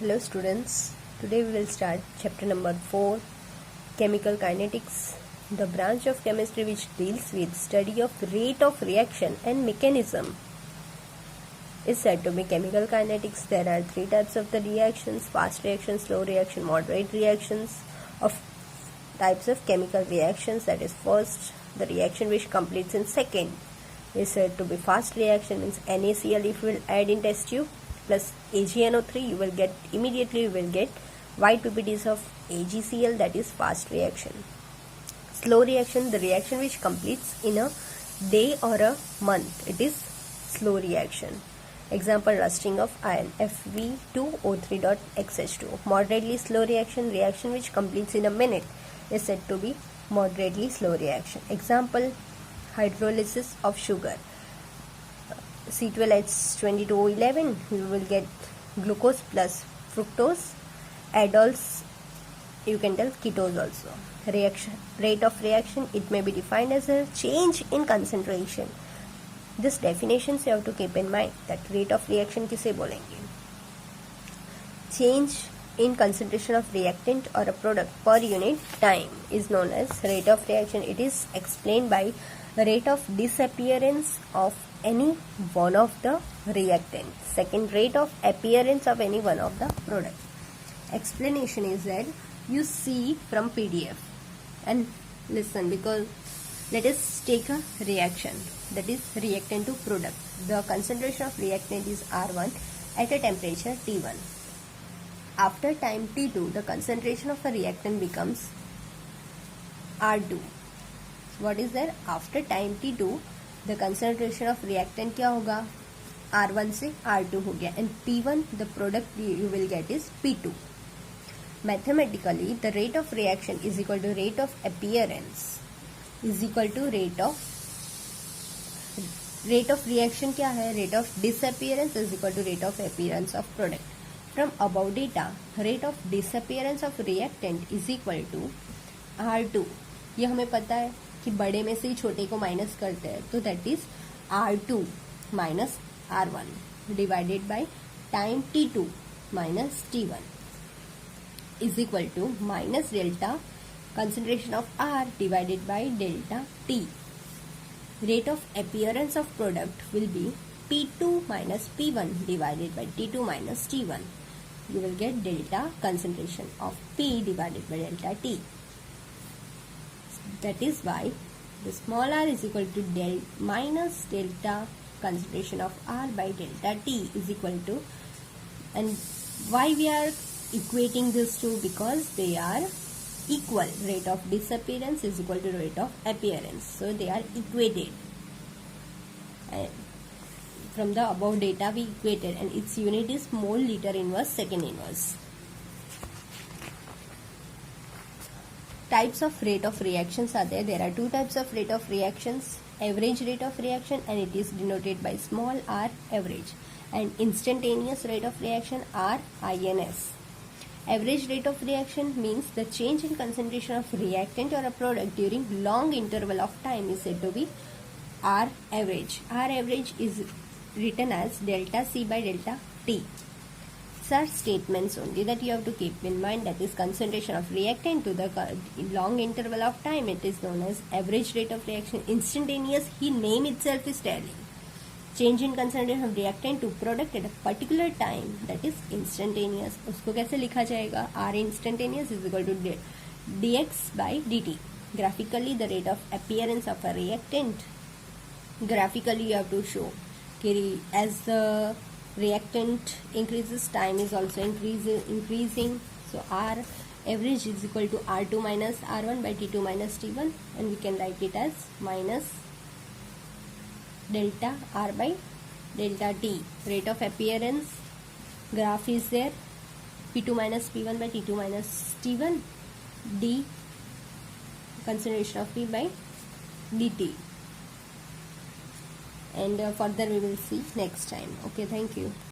Hello students, today we will start chapter number 4, Chemical Kinetics, the branch of chemistry which deals with study of rate of reaction and mechanism is said to be chemical kinetics. There are three types of the reactions: fast reaction, slow reaction, moderate reactions. Of types of chemical reactions, that is, first, the reaction which completes in second is said to be fast reaction, means NaCl if you will add in test tube plus AgNO3, you will get white PPTs of AgCl, that is fast reaction. Slow reaction, the reaction which completes in a day or a month, it is slow reaction. Example, rusting of iron, Fe2O3.XH2. Moderately slow reaction, reaction which completes in a minute, is said to be moderately slow reaction. Example, hydrolysis of sugar, C12H22O11, you will get glucose plus fructose, aldols, you can tell ketose also. Reaction, rate of reaction, it may be defined as a change in concentration. This definitions you have to keep in mind, that rate of reaction किसे बोलेंगे. Change in concentration of reactant or a product per unit time is known as rate of reaction. It is explained by rate of disappearance of any one of the reactants. Second, rate of appearance of any one of the product. Explanation is that you see from PDF and listen, because let us take a reaction, that is reactant to product. The concentration of reactant is R1 at a temperature T1. After time T2, the concentration of the reactant becomes R2. What is there? After time T2, the concentration of reactant क्या होगा? R1 से R2 हो गया, and P1, the product you will get is P2. Mathematically, the rate of reaction is equal to rate of appearance is equal to rate of reaction क्या है? Rate of disappearance is equal to rate of appearance of product. From above data, rate of disappearance of reactant is equal to R2. ये हमें पता है कि बड़े में से ही छोटे को माइनस करते हैं, तो that is R2 minus R1 divided by time T2 minus T1 is equal to minus delta concentration of R divided by delta T. Rate of appearance of product will be P2 minus P1 divided by T2 minus T1. You will get delta concentration of P divided by delta T. That is why the small r is equal to minus delta concentration of R by delta T is equal to, and why we are equating these two? Because they are equal. Rate of disappearance is equal to rate of appearance, so they are equated. And from the above data we equated, and its unit is mole liter inverse second inverse. Types of rate of reactions are there. There are two types of rate of reactions: average rate of reaction, and it is denoted by small r, average, and instantaneous rate of reaction, RINS. Average rate of reaction means the change in concentration of reactant or a product during long interval of time is said to be R average. R average is written as delta C by delta T. These are statements only that you have to keep in mind, that is concentration of reactant to the long interval of time, it is known as average rate of reaction. Instantaneous, he name itself is telling. Change in concentration of reactant to product at a particular time, that is instantaneous. उसको कैसे लिखा जाएगा? R instantaneous is equal to dx by dt. Graphically, the rate of appearance of a reactant, graphically you have to show as the reactant increases, time is also increasing. So R average is equal to R2 minus R1 by T2 minus T1, and we can write it as minus delta R by delta T. Rate of appearance graph is there, P2 minus P1 by T2 minus T1, D concentration of P by dt, and further we will see next time. Okay, thank you.